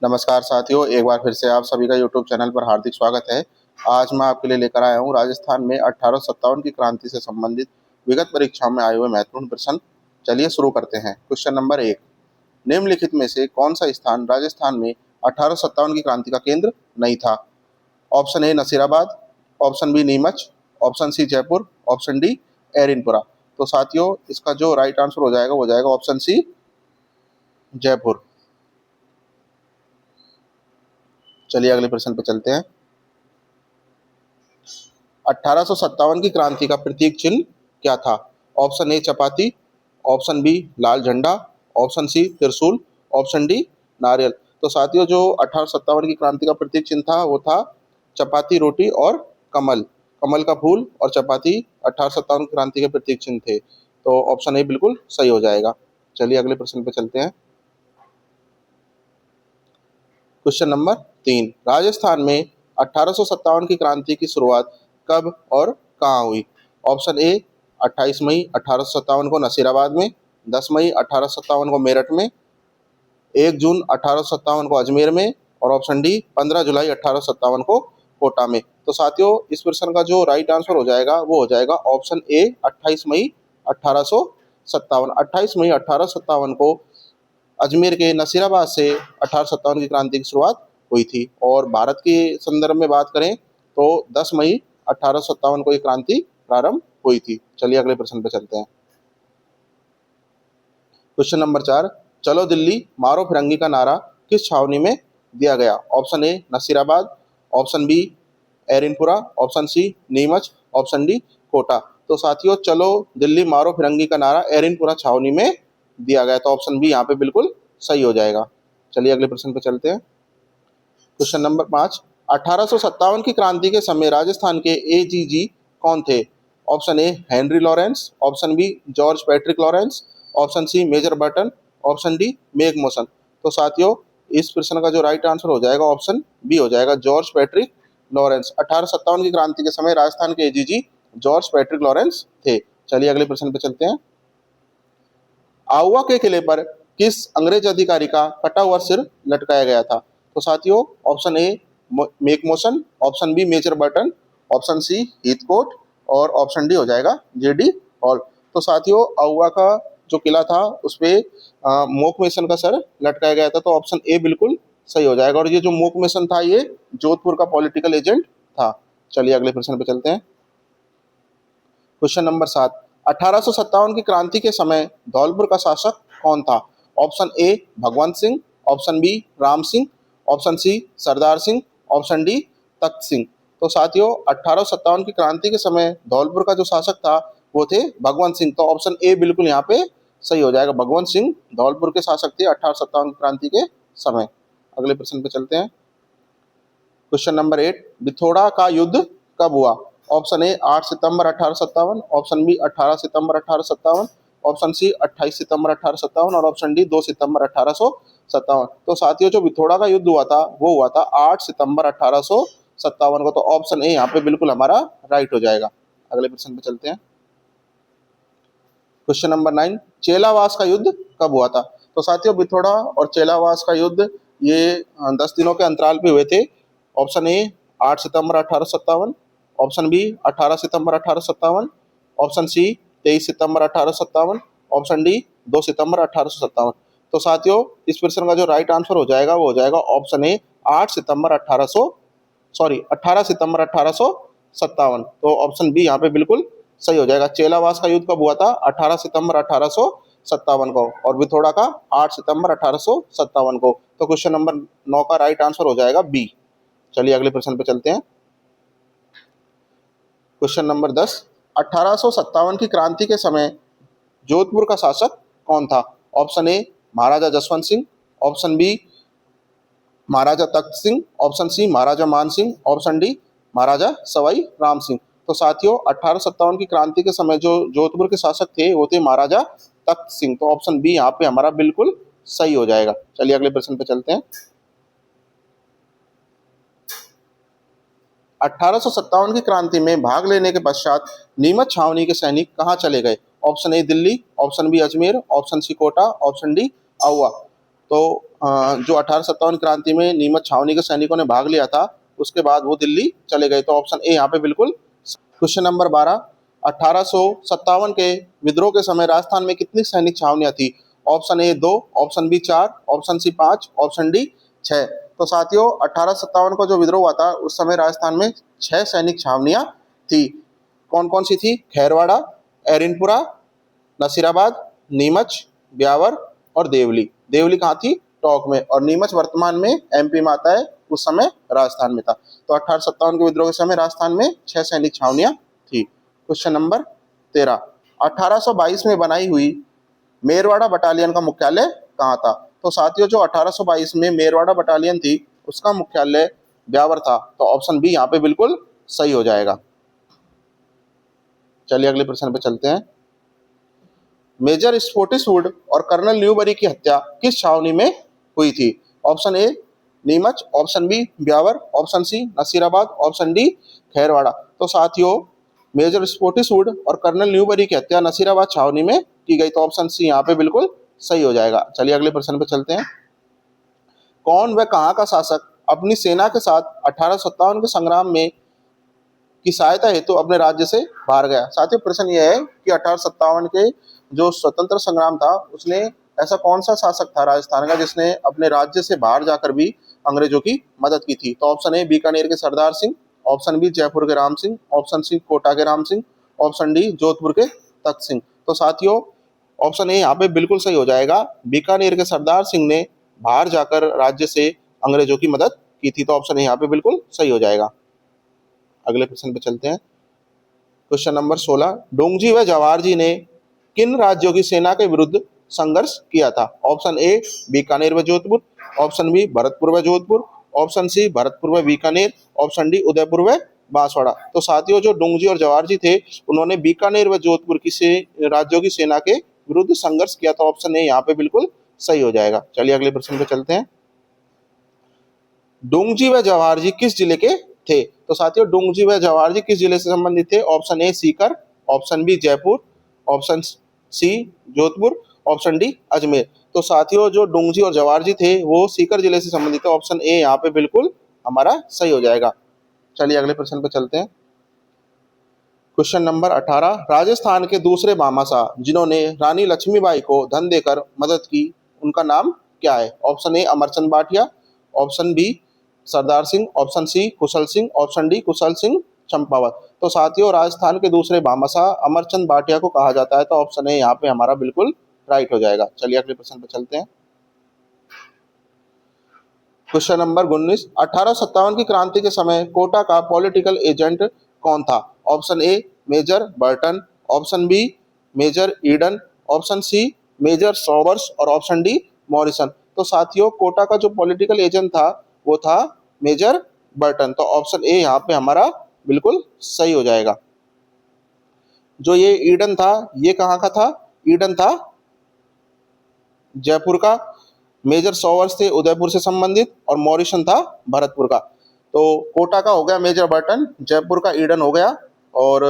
नमस्कार साथियों, एक बार फिर से आप सभी का यूट्यूब चैनल पर हार्दिक स्वागत है। आज मैं आपके लिए लेकर आया हूँ राजस्थान में 1857 की क्रांति से संबंधित विगत परीक्षाओं में आए हुए महत्वपूर्ण प्रश्न। चलिए शुरू करते हैं। क्वेश्चन नंबर 1, निम्नलिखित में से कौन सा स्थान राजस्थान में 1857 की क्रांति का केंद्र नहीं था? Option A Nasirabad, option B Neemuch, option C Jaipur, option D Erinpura. तो साथियों, इसका जो राइट आंसर हो जाएगा वो जाएगा ऑप्शन सी जयपुर। चलिए अगले प्रश्न पर चलते हैं। 1857 की क्रांति का प्रतीक चिन्ह क्या था? ऑप्शन ए चपाती, ऑप्शन बी लाल झंडा, ऑप्शन सी त्रिशूल, ऑप्शन डी नारियल। तो साथियों, जो 1857 की क्रांति का प्रतीक चिन्ह था वो था चपाती, रोटी और कमल। कमल का फूल और चपाती 1857 क्रांति के प्रतीक चिन्ह थे। तो ऑप्शन ए बिल्कुल सही हो जाएगा। चलिए अगले प्रश्न पर चलते हैं। क्वेश्चन नंबर 3, राजस्थान में 1857 की क्रांति की शुरुआत कब और कहाँ हुई? ऑप्शन ए 28 मई 1857 को नसीराबाद में, 10 मई 1857 को मेरठ में, 1 जून 1857 को अजमेर में, और ऑप्शन डी 15 जुलाई 1857 को कोटा में। तो साथियों, इस प्रश्न का जो राइट आंसर हो जाएगा वो हो जाएगा ऑप्शन ए 28 मई 1857। 28 मई 1857 को अजमेर के नसीराबाद से 1857 की क्रांति की शुरुआत हुई थी। और भारत के संदर्भ में बात करें तो 10 मई 1857 को ये क्रांति प्रारंभ हुई थी। चलिए अगले प्रश्न पर चलते हैं। क्वेश्चन नंबर 4, चलो दिल्ली मारो फिरंगी का नारा किस छावनी में दिया गया? Option A Nasirabad, option B Erinpura, option C Neemuch, option D Kota. तो साथियों, चलो दिल्ली मारो फिरंगी का नारा एरिनपुरा छावनी में दिया गया। तो ऑप्शन बी यहाँ पे बिल्कुल सही हो जाएगा। चलिए अगले प्रश्न पर चलते हैं। क्वेश्चन नंबर 5, 1857 की क्रांति के समय राजस्थान के एजीजी कौन थे? Option A Henry Lawrence, option B George Patrick Lawrence, option C Major Burton, option D Monck Mason. तो साथियों, इस प्रश्न का जो राइट आंसर हो जाएगा ऑप्शन बी हो जाएगा जॉर्ज पैट्रिक लॉरेंस। 1857 की क्रांति के समय राजस्थान के एजीजी जॉर्ज पैट्रिक लॉरेंस थे। चलिए अगले प्रश्न पर चलते हैं। आउवा के किले पर किस अंग्रेज अधिकारी का कटा हुआ सिर लटकाया गया था? तो साथियों, ऑप्शन ए मेक मोशन, option B Major Burton, option C Heathcote, और ऑप्शन डी हो जाएगा जेडी हॉल। तो साथियों, आउवा का जो किला था उस पे मोक मेसन का सर लटकाया गया था। तो ऑप्शन ए बिल्कुल सही हो जाएगा। और ये जो मोक मेसन था ये जोधपुर का पॉलिटिकल एजेंट था। चलिए अगले प्रश्न पे चलते हैं। क्वेश्चन नंबर 7, 1857 की क्रांति के समय धौलपुर का शासक कौन था? Option A Bhagwant Singh, option B Ram Singh, option C Sardar Singh, option D Takht Singh. तो साथियों, 1857 की क्रांति के समय धौलपुर का जो शासक था वो थे भगवंत सिंह। तो ऑप्शन ए बिल्कुल यहाँ पे सही हो जाएगा। भगवंत सिंह धौलपुर के शासक थे 1857 की क्रांति के समय। अगले प्रश्न पे चलते हैं। क्वेश्चन नंबर 8, बिथोड़ा का युद्ध कब हुआ? ऑप्शन ए 8 सितंबर 1857, ऑप्शन बी 18 सितंबर 1857, ऑप्शन सी 28 सितंबर 1857, और ऑप्शन डी 2 सितंबर 1857। तो साथियों, जो बिथोड़ा का युद्ध हुआ था वो हुआ था 8 सितंबर 1857 को। तो ऑप्शन ए यहाँ पे बिल्कुल हमारा राइट हो जाएगा। अगले प्रश्न पे चलते हैं। क्वेश्चन नंबर 9, चेलावास का युद्ध कब हुआ था? तो साथियों, बिथोड़ा और चेलावास का युद्ध ये 10 दिनों के अंतराल पे हुए थे। ऑप्शन ए 8 सितंबर 1857, ऑप्शन बी 18 सितंबर 1857, ऑप्शन सी 23 सितंबर 1857, ऑप्शन डी 2 सितंबर 1857। तो साथियों, इस प्रश्न का जो राइट आंसर हो जाएगा वो हो जाएगा ऑप्शन ए 18 सितंबर 1857। तो ऑप्शन बी यहाँ पे बिल्कुल सही हो जाएगा। चेलावास का युद्ध कब हुआ था? 18 सितंबर 1857 को, और बिथोड़ा का 8 सितंबर 1857 को। तो क्वेश्चन नंबर 9 का राइट आंसर हो जाएगा बी। चलिए अगले प्रश्न पे चलते हैं। क्वेश्चन नंबर 10, 1857 की क्रांति के समय जोधपुर का शासक कौन था? Option A Maharaja Jaswant Singh, option B Maharaja Takht Singh, option C Maharaja Man Singh, option D Maharaja Sawai Ram Singh. तो साथियों, 1857 की क्रांति के समय जो जोधपुर के शासक थे वो थे महाराजा तख्त सिंह। तो ऑप्शन बी यहाँ पे हमारा बिल्कुल सही हो जाएगा। चलिए अगले प्रश्न पे चलते हैं। 1857 की क्रांति में भाग लेने के पश्चात नीमच छावनी के सैनिक कहाँ चले गए? Option A Delhi, option B Ajmer, option C Kota, option D Auwa. तो जो 1857 क्रांति में नीमच छावनी के सैनिकों ने भाग लिया था, उसके बाद वो दिल्ली चले गए। तो ऑप्शन ए यहाँ पे बिल्कुल। क्वेश्चन नंबर 12, 1857 के विद्रोह के समय राजस्थान में कितनी सैनिक छावनियां थी? Option A 2, option B 4, option C 5, option D 6। तो साथियों 1857 का जो विद्रोह हुआ था उस समय राजस्थान में 6 सैनिक छावनियां थी। कौन कौन सी थी? खैरवाड़ा, एरिनपुरा, नसीराबाद, नीमच, ब्यावर और देवली। देवली कहाँ थी? टोंक में। और नीमच वर्तमान में एमपी में आता है, उस समय राजस्थान में था। तो 1857 के विद्रोह के समय राजस्थान में 6 सैनिक छावनियां थी। क्वेश्चन नंबर 13, 1822 में बनाई हुई मेरवाड़ा बटालियन का मुख्यालय कहाँ था? तो साथियों जो 1822 में मेरवाड़ा बटालियन थी उसका मुख्यालय ब्यावर था। तो ऑप्शन बी यहाँ पे बिल्कुल सही हो जाएगा। चलिए अगले प्रश्न पे चलते हैं। मेजर स्पोर्टिसवुड और कर्नल न्यूबरी की हत्या किस छावनी में हुई थी? Option A Neemuch, option B Beawar, option C Nasirabad, option D Kherwara. तो साथियों मेजर स्पोर्टिसवुड और कर्नल न्यूबरी की हत्या नसीराबाद छावनी में की गई। तो ऑप्शन सी यहाँ पे बिल्कुल सही हो जाएगा। चलिए अगले प्रश्न पे चलते हैं। कौन व कहाँ का शासक अपनी सेना के साथ 1857 के संग्राम में की सहायता हेतु अपने राज्य से बाहर गया? साथियों प्रश्न यह है कि 1857 के जो स्वतंत्र संग्राम था उसने ऐसा कौन सा शासक था राजस्थान का जिसने अपने राज्य से बाहर जाकर भी अंग्रेजों की मदद की थी? तो ऑप्शन ए बीकानेर के सरदार सिंह, ऑप्शन बी जयपुर के राम सिंह, ऑप्शन सी कोटा के राम सिंह, ऑप्शन डी जोधपुर के तख्त सिंह। तो साथियों ऑप्शन ए यहाँ पे बिल्कुल सही हो जाएगा। बीकानेर के सरदार सिंह ने बाहर जाकर राज्य से अंग्रेजों की मदद की थी। तो ऑप्शन ए यहाँ पे बिल्कुल सही हो जाएगा। अगले प्रश्न पे चलते हैं। क्वेश्चन नंबर 16, डोंगजी व जवाहर जी ने किन राज्यों की सेना के विरुद्ध संघर्ष किया था? ऑप्शन ए बीकानेर व जोधपुर, ऑप्शन बी भरतपुर व जोधपुर, ऑप्शन सी भरतपुर व बीकानेर, ऑप्शन डी उदयपुर व बांसवाड़ा। तो साथियों जो डोंगजी और जवाहर जी थे उन्होंने बीकानेर व जोधपुर की राज्यों की सेना के विरुद्ध संघर्ष किया। तो ऑप्शन ए यहाँ पे बिल्कुल सही हो जाएगा। चलिए अगले प्रश्न पे चलते हैं। डोंगजी व जवाहर जी किस जिले के थे? तो साथियों डोंगजी व जवाहर जी किस जिले से संबंधित थे? Option A Sikar, option B Jaipur, option C Jodhpur, option D Ajmer. तो साथियों जो डोंगजी और जवाहर जी थे वो सीकर जिले से संबंधित है। ऑप्शन ए यहाँ पे बिल्कुल हमारा सही हो जाएगा। चलिए अगले प्रश्न पे चलते हैं। क्वेश्चन नंबर 18, राजस्थान के दूसरे भामाशाह जिन्होंने रानी लक्ष्मीबाई को धन देकर मदद की उनका नाम क्या है? Option A Amarchand Bhatia, option B Sardar Singh, option C Kushal Singh, option D Kushal Singh Champawat. तो साथियों राजस्थान के दूसरे भामाशाह अमरचंद भाटिया को कहा जाता है। तो ऑप्शन ए यहाँ पे हमारा बिल्कुल राइट हो जाएगा। चलिए अगले प्रश्न पे चलते हैं। क्वेश्चन नंबर 19, 1857 की क्रांति के समय कोटा का पॉलिटिकल एजेंट कौन था? Option A major Burton, option B major Eden, option C major Showers और ऑप्शन डी मॉरिसन। तो साथियों कोटा का जो पॉलिटिकल एजेंट था वो था मेजर बर्टन। तो ऑप्शन ए यहाँ पे हमारा बिल्कुल सही हो जाएगा। जो ये ईडन था ये कहाँ का था? ईडन था जयपुर का, मेजर सॉवर्स थे उदयपुर से संबंधित और मॉरिसन था भरतपुर का। तो कोटा का हो गया मेजर बर्टन, जयपुर का ईडन हो गया और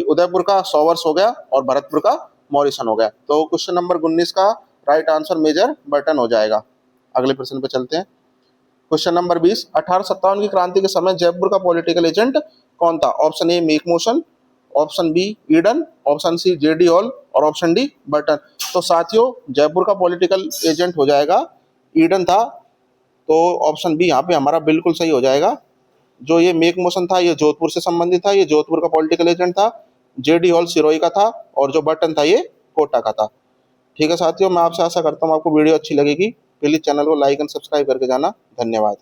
उदयपुर का सॉवर्स हो गया और भरतपुर का मॉरिसन हो गया। तो क्वेश्चन नंबर 19 का राइट आंसर मेजर बर्टन हो जाएगा। अगले प्रश्न पे चलते हैं। क्वेश्चन नंबर 20, 1857 की क्रांति के समय जयपुर का पॉलिटिकल एजेंट कौन था? Option A McMason, option B Eden, option C J D Hall और ऑप्शन डी बर्टन। तो साथियों जयपुर का पॉलिटिकल एजेंट हो जाएगा ईडन था। तो ऑप्शन बी यहाँ पे हमारा बिल्कुल सही हो जाएगा। जो ये मेक मोशन था ये जोधपुर से संबंधित था, ये जोधपुर का पॉलिटिकल एजेंट था। जेडी हॉल सिरोही का था और जो बर्टन था ये कोटा का था। ठीक है साथियों, मैं आपसे आशा करता हूँ आपको वीडियो अच्छी लगेगी। प्लीज चैनल को लाइक एंड सब्सक्राइब करके जाना। धन्यवाद।